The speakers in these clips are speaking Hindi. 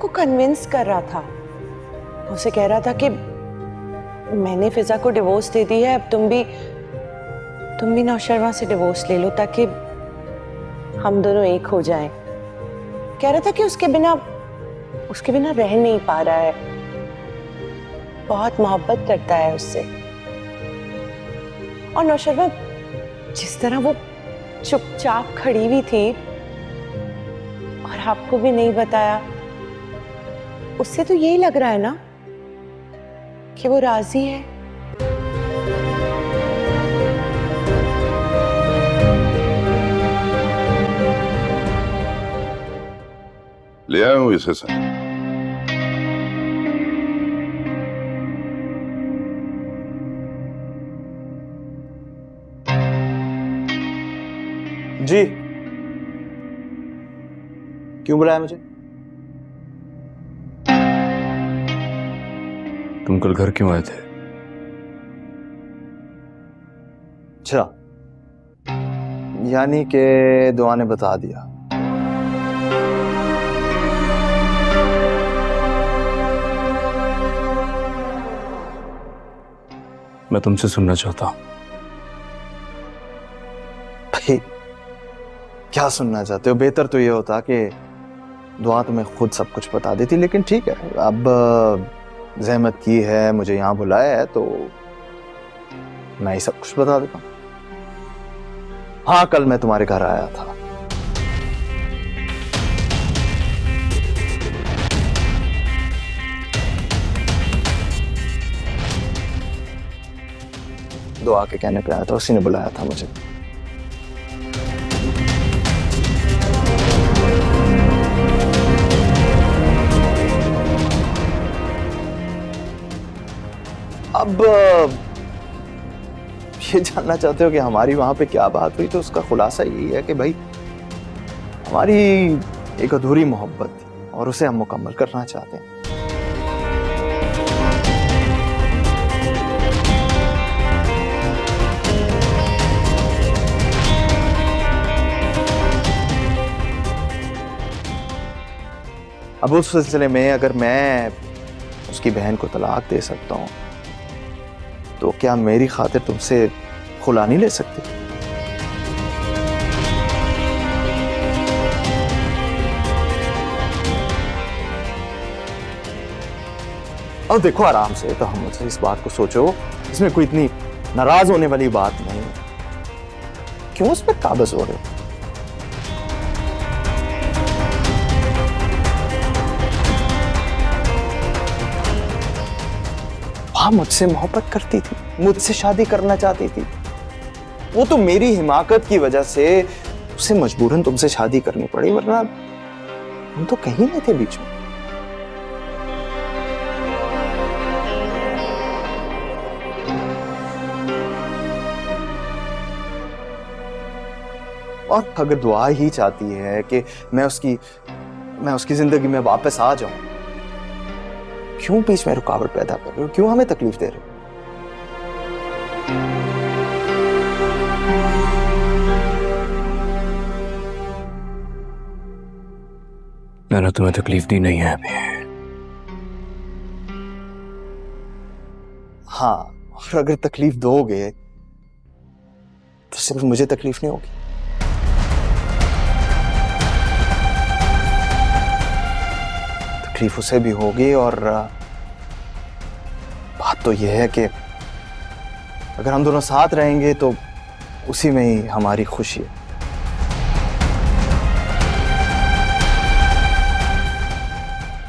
को कन्विंस कर रहा था। उसे कह रहा था कि मैंने फिजा को डिवोर्स दे दी है, अब तुम भी नौशर्मा से डिवोर्स ले लो ताकि हम दोनों एक हो जाएं। कह रहा था कि उसके बिना रह नहीं पा रहा है, बहुत मोहब्बत करता है उससे। और नौशर्मा जिस तरह वो चुपचाप खड़ी हुई थी और आपको भी नहीं बताया, उससे तो यही लग रहा है ना कि वो राजी है। ले आया हूं इसे सर। जी, क्यों बुलाया मुझे? तुम कल घर क्यों आए थे? अच्छा, यानी कि दुआ ने बता दिया। मैं तुमसे सुनना चाहता हूं। भाई क्या सुनना चाहते हो? बेहतर तो ये होता कि दुआ तुम्हें खुद सब कुछ बता देती, लेकिन ठीक है, अब जहमत की है, मुझे यहां बुलाया है तो मैं ही सब कुछ बता देता हूं। हाँ, कल मैं तुम्हारे घर आया था। दुआ के कहने पे आया था, उसी ने बुलाया था मुझे। अब ये जानना चाहते हो कि हमारी वहां पे क्या बात हुई, तो उसका खुलासा यही है कि भाई हमारी एक अधूरी मोहब्बत थी और उसे हम मुकम्मल करना चाहते हैं। अब उस सिलसिले में अगर मैं उसकी बहन को तलाक दे सकता हूं तो क्या मेरी खातिर तुमसे खुला नहीं ले सकती? और देखो आराम से, तो हम मुझसे इस बात को सोचो, इसमें कोई इतनी नाराज होने वाली बात नहीं। क्यों उस पर काबज हो रहे हो? हाँ, मुझसे मोहब्बत करती थी, मुझसे शादी करना चाहती थी। वो तो मेरी हिमाकत की वजह से उसे मजबूरन तुमसे शादी करनी पड़ी, वरना हम तो कहीं नहीं थे बीच में। और अगर दुआ ही चाहती है कि मैं उसकी जिंदगी में वापस आ जाऊं, क्यों बीच में रुकावट पैदा कर रहे हो? क्यों हमें तकलीफ दे रहे हो? मैंने तुम्हें तकलीफ दी नहीं है अभी। हाँ, और अगर तकलीफ दोगे तो सिर्फ मुझे तकलीफ नहीं होगी, तकलीफ उसे भी होगी। और बात तो यह है कि अगर हम दोनों साथ रहेंगे तो उसी में ही हमारी खुशी है।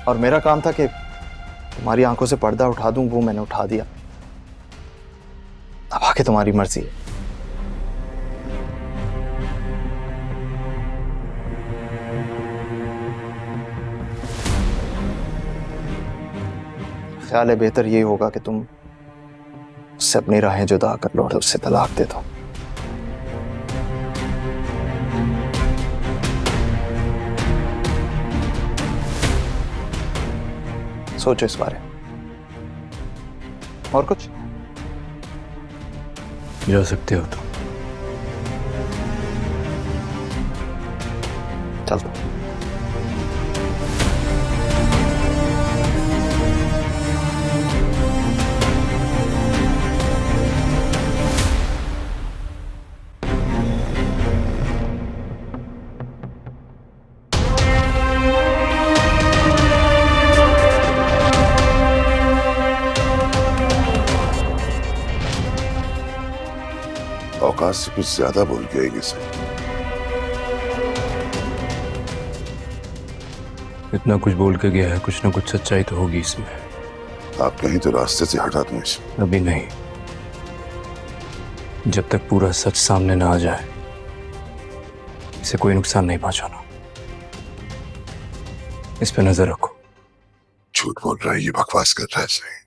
और मेरा काम था कि तुम्हारी आंखों से पर्दा उठा दूं, वो मैंने उठा दिया। अब आके तुम्हारी मर्जी है। ख्याल है बेहतर यही होगा कि तुम उससे अपनी राहें जुदा कर लो और उससे तलाक दे दो। सोचो इस बारे में। और कुछ? जा सकते हो तुम। चलता। औकात से कुछ ज्यादा बोल के आएगी सही। इतना कुछ बोल के गया है, कुछ ना कुछ सच्चाई तो होगी इसमें। आप कहीं तो रास्ते से हटा दूं इसे। अभी नहीं, जब तक पूरा सच सामने ना आ जाए इसे कोई नुकसान नहीं पहुंचाना। इस पे नजर रखो। झूठ बोल रहा है, ये बकवास कर रहा है सही।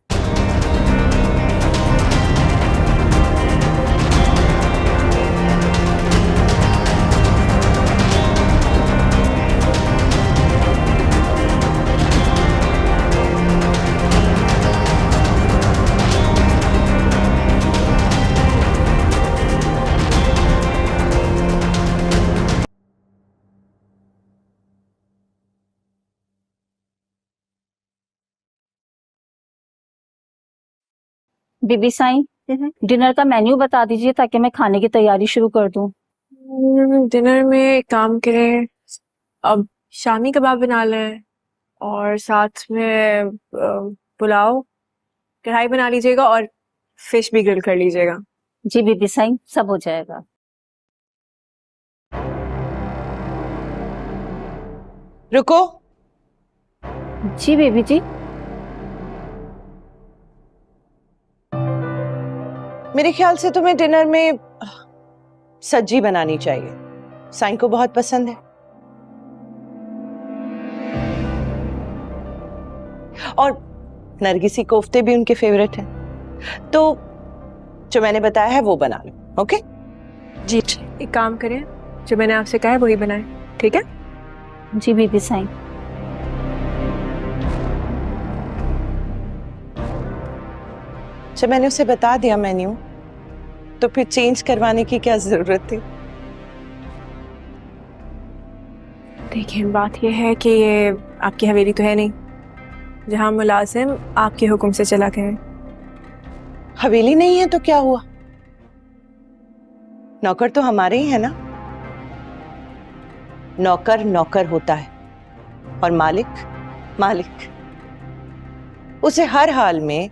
बीबी साईं, डिनर का मेन्यू बता दीजिए ताकि मैं खाने की तैयारी शुरू कर दूं। डिनर में एक काम करें, अब शामी कबाब बना लें और साथ में पुलाव कढ़ाई बना लीजिएगा और फिश भी ग्रिल कर लीजिएगा। जी बीबी साईं, सब हो जाएगा। रुको। जी बेबी जी। मेरे ख्याल से तुम्हें डिनर में सब्जी बनानी चाहिए, साईं को बहुत पसंद है। और नरगिसी कोफ्ते भी उनके फेवरेट हैं, तो जो मैंने बताया है वो बना लो। ओके जी, एक काम करें, जो मैंने आपसे कहा है वही बनाएं, ठीक है? जी बीबी साईं। जब मैंने उसे बता दिया मेन्यू, तो फिर चेंज करवाने की क्या जरूरत थी? देखिए, बात यह है कि ये आपकी हवेली तो है नहीं जहां मुलाजिम आपके हुक्म से चला गया। हवेली नहीं है तो क्या हुआ? नौकर तो हमारे ही है ना। नौकर नौकर होता है और मालिक मालिक। उसे हर हाल में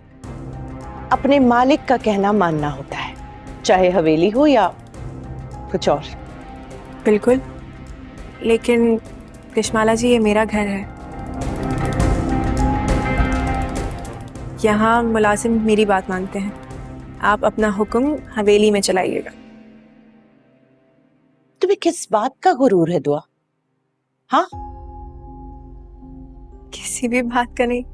अपने मालिक का कहना मानना होता है, चाहे हवेली हो या कुछ और। बिल्कुल, लेकिन कृष्णमाला जी, ये मेरा घर है। यहाँ मुलाजिम मेरी बात मानते हैं। आप अपना हुक्म हवेली में चलाइएगा। तुम्हें किस बात का गुरूर है दुआ? हाँ, किसी भी बात का नहीं।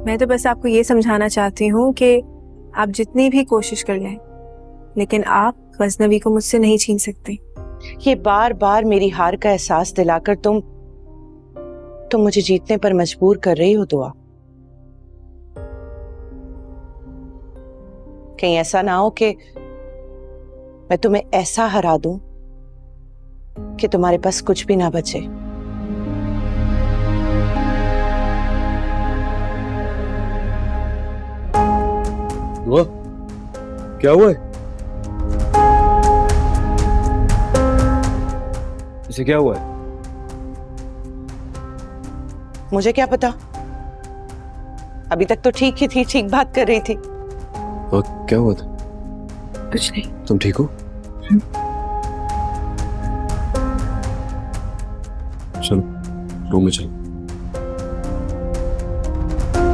मैं तो बस आपको ये समझाना चाहती हूँ कि आप जितनी भी कोशिश कर लें, लेकिन आप गजनवी को मुझसे नहीं छीन सकते। ये बार बार मेरी हार का एहसास दिलाकर तुम मुझे जीतने पर मजबूर कर रही हो दुआ। कहीं ऐसा ना हो कि मैं तुम्हें ऐसा हरा दूं कि तुम्हारे पास कुछ भी ना बचे। हुआ? क्या हुआ है? इसे क्या हुआ है? मुझे क्या पता, अभी तक तो ठीक ही थी, ठीक बात कर रही थी। और क्या हुआ था? कुछ नहीं। तुम ठीक हो? चलो रूम में चलो।